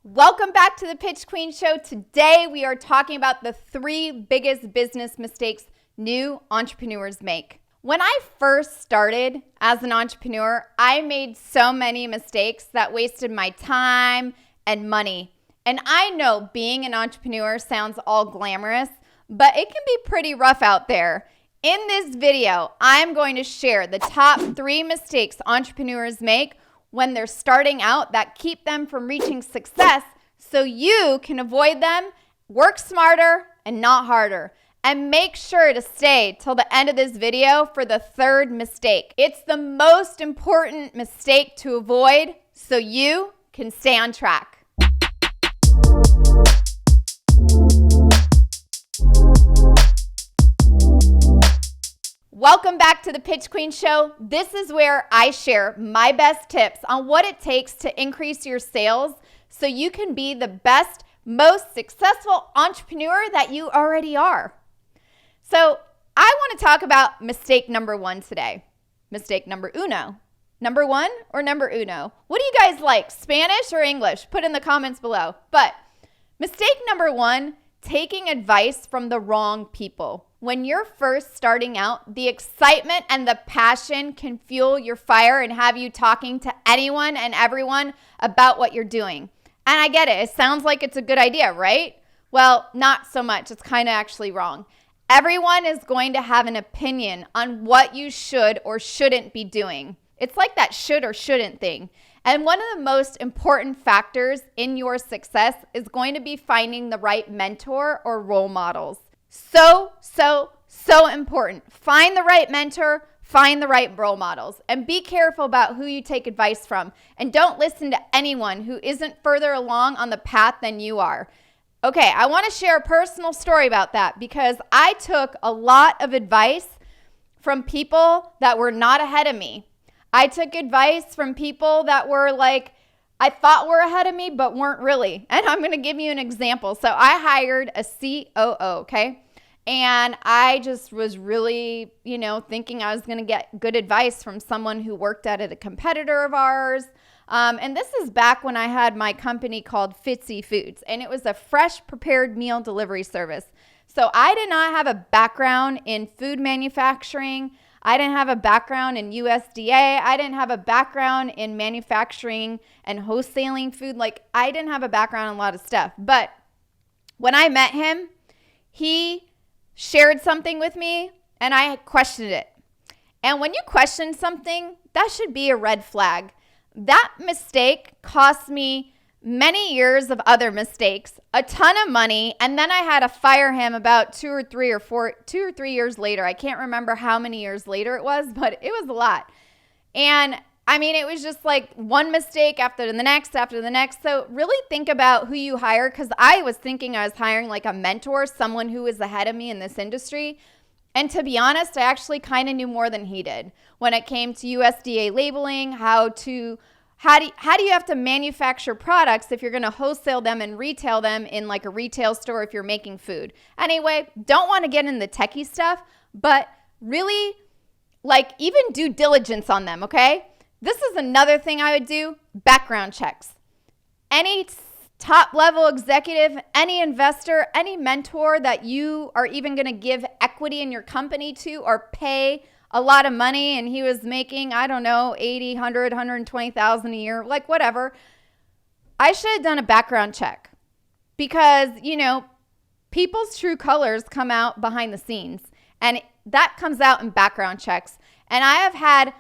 Welcome back to the Pitch Queen Show. Today we are talking about the 3 biggest business mistakes new entrepreneurs make. When I first started as an entrepreneur, I made so many mistakes that wasted my time and money. And I know being an entrepreneur sounds all glamorous, but it can be pretty rough out there. In this video, I'm going to share the top 3 mistakes entrepreneurs make when they're starting out that keep them from reaching success so you can avoid them, work smarter and not harder. And make sure to stay till the end of this video for the 3rd mistake. It's the most important mistake to avoid so you can stay on track. Welcome back to the Pitch Queen Show. This is where I share my best tips on what it takes to increase your sales so you can be the best, most successful entrepreneur that you already are. So I want to talk about mistake number 1 today. Mistake number uno. Number 1 or number uno? What do you guys like, Spanish or English? Put in the comments below. But mistake number 1, taking advice from the wrong people. When you're first starting out, the excitement and the passion can fuel your fire and have you talking to anyone and everyone about what you're doing. And I get it. It sounds like it's a good idea, right? Well, not so much. It's kind of actually wrong. Everyone is going to have an opinion on what you should or shouldn't be doing. It's like that should or shouldn't thing. And one of the most important factors in your success is going to be finding the right mentor or role models. So important. Find the right mentor, find the right role models, and be careful about who you take advice from. And don't listen to anyone who isn't further along on the path than you are. Okay, I want to share a personal story about that because I took a lot of advice from people that were not ahead of me. I took advice from people that were like, I thought were ahead of me, but weren't really. And I'm going to give you an example. So I hired a COO, okay? And I just was really, thinking I was going to get good advice from someone who worked at a competitor of ours. And this is back when I had my company called Fitzy Foods, and it was a fresh prepared meal delivery service. So I did not have a background in food manufacturing. I didn't have a background in USDA. I didn't have a background in manufacturing and wholesaling food. I didn't have a background in a lot of stuff. But when I met him, he shared something with me and I questioned it. And when you question something, that should be a red flag. That mistake cost me many years of other mistakes, a ton of money, and then I had to fire him about 2 or 3 years later. I can't remember how many years later it was, but it was a lot. And it was just like one mistake after the next. So really think about who you hire, because I was thinking I was hiring like a mentor, someone who was ahead of me in this industry. And to be honest, I actually kind of knew more than he did when it came to USDA labeling, how do you have to manufacture products if you're going to wholesale them and retail them in like a retail store if you're making food. Anyway, don't want to get in the techie stuff, but really even due diligence on them, okay? This is another thing I would do, background checks. Any top level executive, any investor, any mentor that you are even going to give equity in your company to or pay a lot of money, and he was making, I don't know, 80, 100, 120,000 a year, whatever. I should have done a background check because, people's true colors come out behind the scenes, and that comes out in background checks. And I have had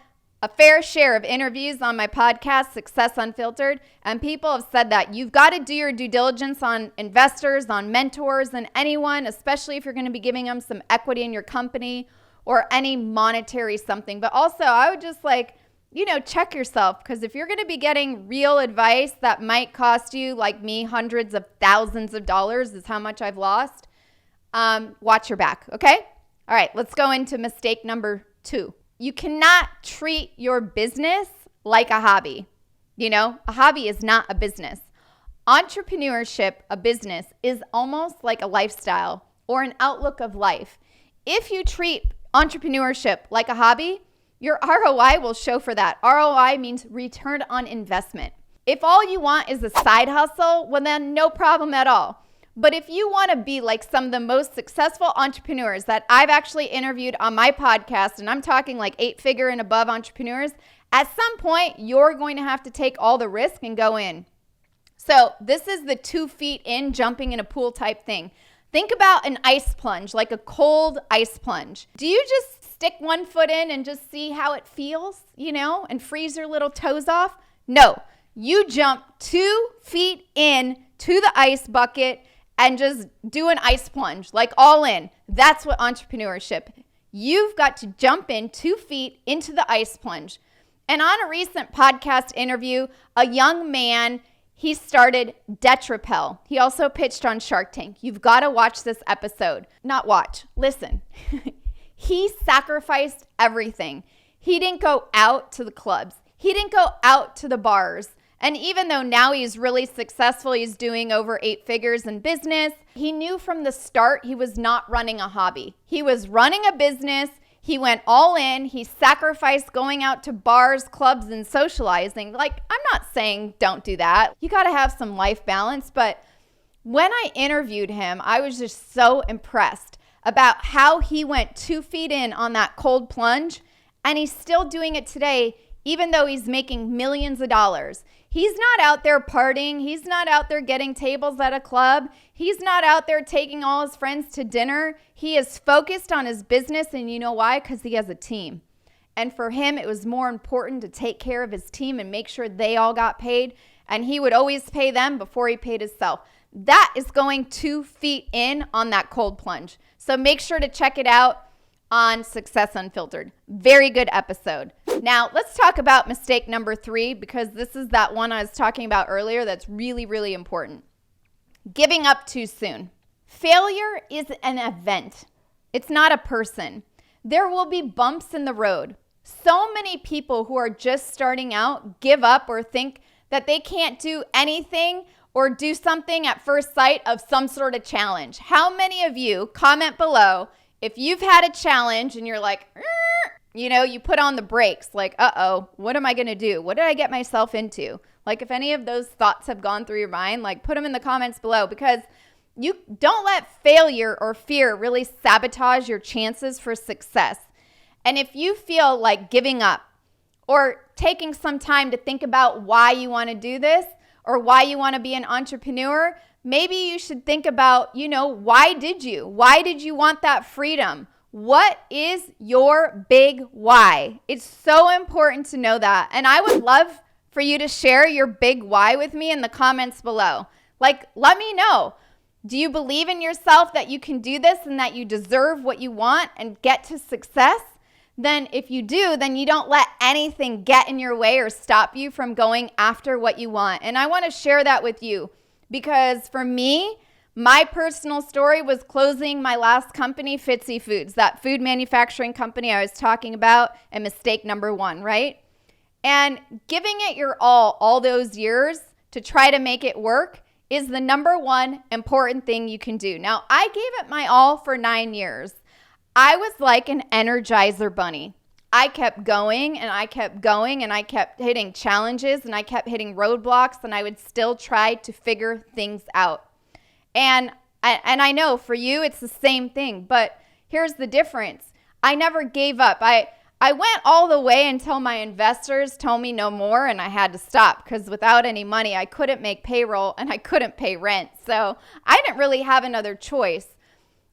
a fair share of interviews on my podcast, Success Unfiltered, and people have said that you've got to do your due diligence on investors, on mentors, and anyone, especially if you're going to be giving them some equity in your company or any monetary something. But also, I would just check yourself, because if you're going to be getting real advice that might cost you, like me, hundreds of thousands of dollars is how much I've lost, watch your back, okay? All right, let's go into mistake number 2. You cannot treat your business like a hobby. A hobby is not a business. Entrepreneurship, a business, is almost like a lifestyle or an outlook of life. If you treat entrepreneurship like a hobby, your ROI will show for that. ROI means return on investment. If all you want is a side hustle, well then no problem at all. But if you want to be like some of the most successful entrepreneurs that I've actually interviewed on my podcast, and I'm talking like 8-figure and above entrepreneurs, at some point you're going to have to take all the risk and go in. So this is the 2 feet in, jumping in a pool type thing. Think about an ice plunge, like a cold ice plunge. Do you just stick 1 foot in and just see how it feels, and freeze your little toes off? No, you jump 2 feet in to the ice bucket and just do an ice plunge, like all in. That's what entrepreneurship. You've got to jump in 2 feet into the ice plunge. And on a recent podcast interview, a young man, he started Detrapel. He also pitched on Shark Tank. You've got to watch this episode. Not watch, listen. He sacrificed everything. He didn't go out to the clubs. He didn't go out to the bars. And even though now he's really successful, he's doing over 8 figures in business, he knew from the start he was not running a hobby. He was running a business. He went all in. He sacrificed going out to bars, clubs, and socializing. Like, I'm not saying don't do that. You got to have some life balance. But when I interviewed him, I was just so impressed about how he went 2 feet in on that cold plunge. And he's still doing it today, even though he's making millions of dollars. He's not out there partying. He's not out there getting tables at a club. He's not out there taking all his friends to dinner. He is focused on his business, and you know why? Because he has a team. And for him, it was more important to take care of his team and make sure they all got paid, and he would always pay them before he paid himself. That is going 2 feet in on that cold plunge. So make sure to check it out on Success Unfiltered. Very good episode. Now, let's talk about mistake number 3, because this is that one I was talking about earlier that's really, really important. Giving up too soon. Failure is an event. It's not a person. There will be bumps in the road. So many people who are just starting out give up or think that they can't do anything or do something at first sight of some sort of challenge. How many of you, comment below, if you've had a challenge and you're like, you put on the brakes, like, uh-oh, what am I going to do? What did I get myself into? Like, if any of those thoughts have gone through your mind, like, put them in the comments below, because you don't let failure or fear really sabotage your chances for success. And if you feel like giving up or taking some time to think about why you want to do this or why you want to be an entrepreneur, maybe you should think about, why did you? Why did you want that freedom? What is your big why? It's so important to know that. And I would love for you to share your big why with me in the comments below. Like, let me know. Do you believe in yourself that you can do this and that you deserve what you want and get to success? Then if you do, then you don't let anything get in your way or stop you from going after what you want. And I want to share that with you. Because for me, my personal story was closing my last company, Fitzy Foods, that food manufacturing company I was talking about, and mistake number 1, right? And giving it your all those years to try to make it work is the number 1 important thing you can do. Now, I gave it my all for 9 years. I was like an Energizer bunny. I kept going and I kept going and I kept hitting challenges and I kept hitting roadblocks, and I would still try to figure things out. And I know for you it's the same thing, but here's the difference. I never gave up. I went all the way until my investors told me no more, and I had to stop because without any money I couldn't make payroll and I couldn't pay rent. So I didn't really have another choice.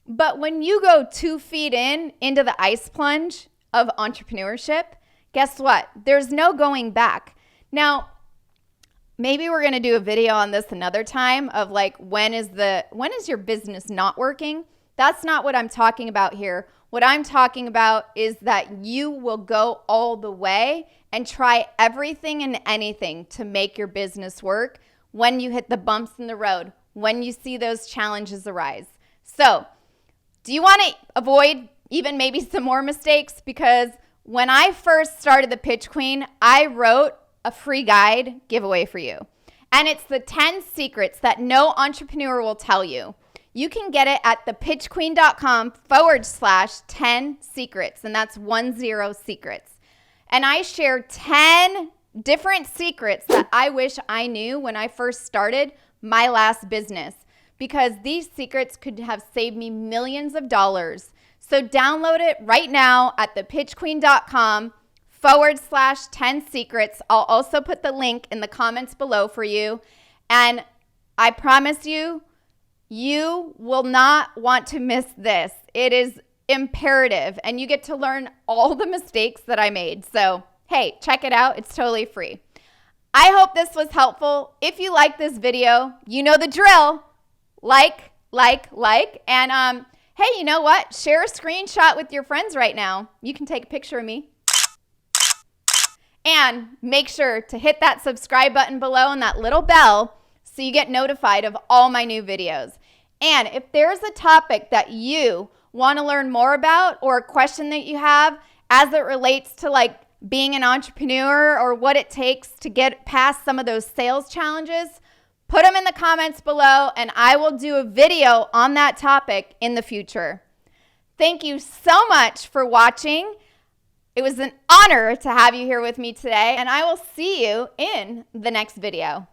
But when you go 2 feet into the ice plunge of entrepreneurship, guess what? There's no going back. Now, maybe we're going to do a video on this another time of like, when is your business not working? That's not what I'm talking about here. What I'm talking about is that you will go all the way and try everything and anything to make your business work when you hit the bumps in the road, when you see those challenges arise. So, do you want to avoid even maybe some more mistakes? Because when I first started the Pitch Queen, I wrote a free guide giveaway for you. And it's the 10 secrets that no entrepreneur will tell you. You can get it at thepitchqueen.com/10 secrets. And that's 10 secrets. And I share 10 different secrets that I wish I knew when I first started my last business, because these secrets could have saved me millions of dollars. So download it right now at thepitchqueen.com/10 secrets. I'll also put the link in the comments below for you. And I promise you, you will not want to miss this. It is imperative, and you get to learn all the mistakes that I made. So, hey, check it out. It's totally free. I hope this was helpful. If you like this video, you know the drill. Like, and hey, you know what? Share a screenshot with your friends right now. You can take a picture of me. And make sure to hit that subscribe button below and that little bell so you get notified of all my new videos. And if there's a topic that you want to learn more about, or a question that you have as it relates to like being an entrepreneur or what it takes to get past some of those sales challenges, put them in the comments below and I will do a video on that topic in the future. Thank you so much for watching. It was an honor to have you here with me today, and I will see you in the next video.